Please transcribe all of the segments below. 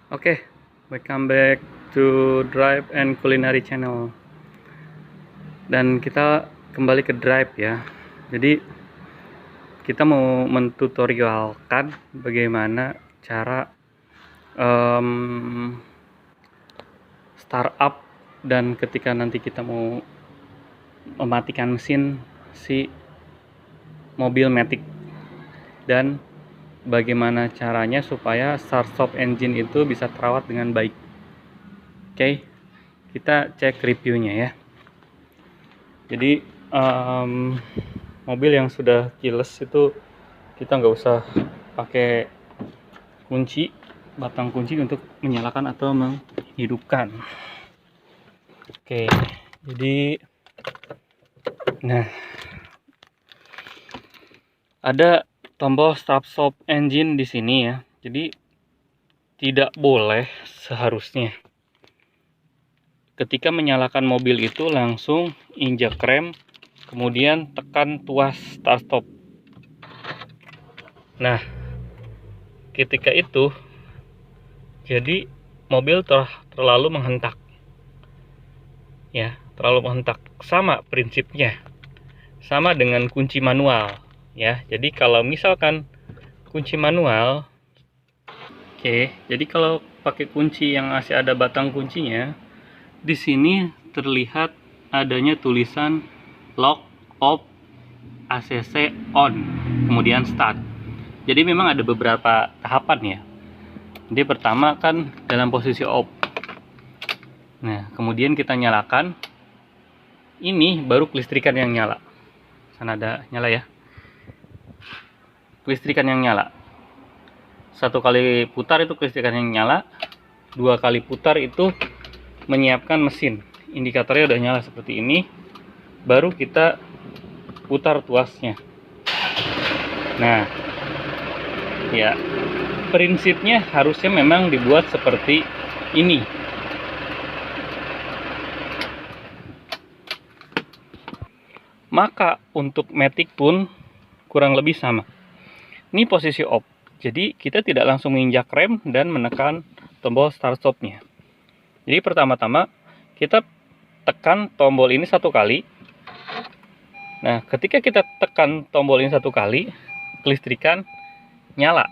Oke, welcome back to Drive and Culinary Channel. Dan kita kembali ke Drive ya. Jadi kita mau mentutorialkan bagaimana cara startup dan ketika nanti kita mau mematikan mesin si mobil Matic, dan bagaimana caranya supaya start-stop engine itu bisa terawat dengan baik. Oke, kita cek reviewnya ya. Jadi mobil yang sudah keyless itu kita nggak usah pakai kunci, batang kunci untuk menyalakan atau menghidupkan. Oke, jadi ada tombol start-stop engine di sini ya. Jadi tidak boleh seharusnya ketika menyalakan mobil itu langsung injak rem, kemudian tekan tuas start stop. Nah, ketika itu jadi mobil terlalu menghentak. Ya, terlalu menghentak. Sama prinsipnya. Sama dengan kunci manual, ya. Jadi kalau misalkan kunci manual, jadi kalau pakai kunci yang masih ada batang kuncinya, di sini terlihat adanya tulisan lock, off, ACC on, kemudian start. Jadi memang ada beberapa tahapan ya. Jadi pertama kan dalam posisi off. Nah, kemudian kita nyalakan. Ini baru kelistrikan yang nyala. Sana ada nyala ya. Kelistrikan yang nyala. 1 kali putar itu kelistrikan yang nyala. 2 kali putar itu menyiapkan mesin. Indikatornya udah nyala seperti ini. Baru kita putar tuasnya. Nah, ya, prinsipnya harusnya memang dibuat seperti ini. Maka untuk Matic pun kurang lebih sama. Ini posisi off. Jadi kita tidak langsung menginjak rem dan menekan tombol start stop-nya. Jadi pertama-tama kita tekan tombol ini 1 kali. Nah, ketika kita tekan tombol ini 1 kali, kelistrikan nyala.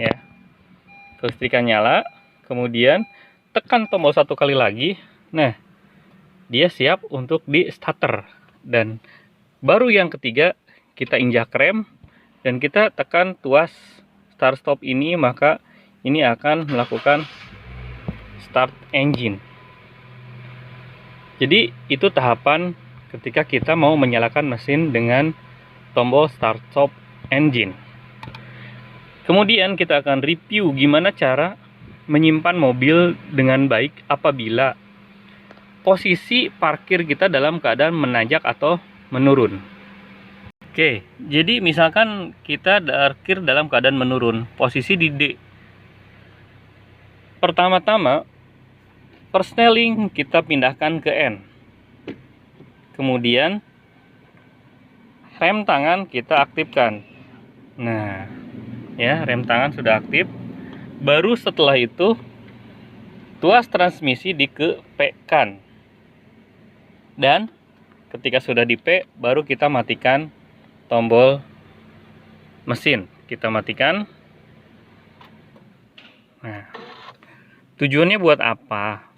Ya. Kelistrikan nyala, kemudian tekan tombol 1 kali lagi. Nah, dia siap untuk di starter. Dan baru yang ketiga kita injak rem dan kita tekan tuas start stop ini, maka ini akan melakukan start engine. Jadi itu tahapan ketika kita mau menyalakan mesin dengan tombol start stop engine. Kemudian kita akan review gimana cara menyimpan mobil dengan baik apabila posisi parkir kita dalam keadaan menanjak atau menurun. Oke, jadi misalkan kita parkir dalam keadaan menurun, posisi di D. Pertama-tama persneling kita pindahkan ke N. Kemudian rem tangan kita aktifkan. Nah, ya, rem tangan sudah aktif. Baru setelah itu tuas transmisi di-P-kan. Dan ketika sudah di P, baru kita matikan tombol mesin. Kita matikan. Nah, tujuannya buat apa?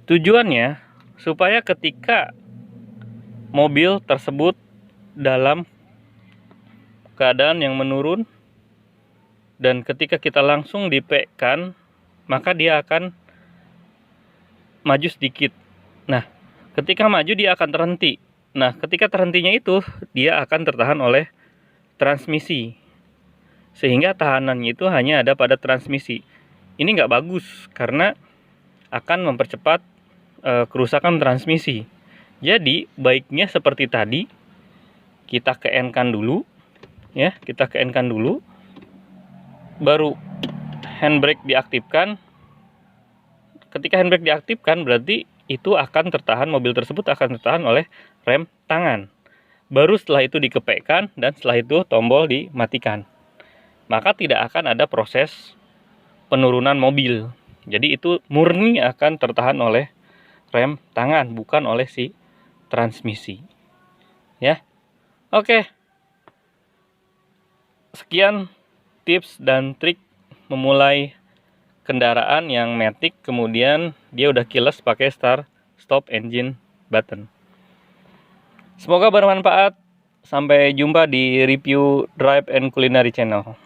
Tujuannya supaya ketika mobil tersebut dalam keadaan yang menurun dan ketika kita langsung di P-kan, maka dia akan maju sedikit. Nah, ketika maju dia akan terhenti. Nah, ketika terhentinya itu dia akan tertahan oleh transmisi. Sehingga tahanannya itu hanya ada pada transmisi. Ini nggak bagus karena akan mempercepat kerusakan transmisi. Jadi baiknya seperti tadi, kita ke N-kan dulu, ya, kita ke N-kan dulu, baru handbrake diaktifkan. Ketika handbrake diaktifkan berarti itu akan tertahan, mobil tersebut akan tertahan oleh rem tangan. Baru setelah itu dikepekkan dan setelah itu tombol dimatikan. Maka tidak akan ada proses penurunan mobil. Jadi itu murni akan tertahan oleh rem tangan, bukan oleh si transmisi. Ya. Oke. Sekian tips dan trik memulai kendaraan yang matic, kemudian dia udah keyless pakai start stop engine button. Semoga bermanfaat. Sampai jumpa di review Drive and Culinary Channel.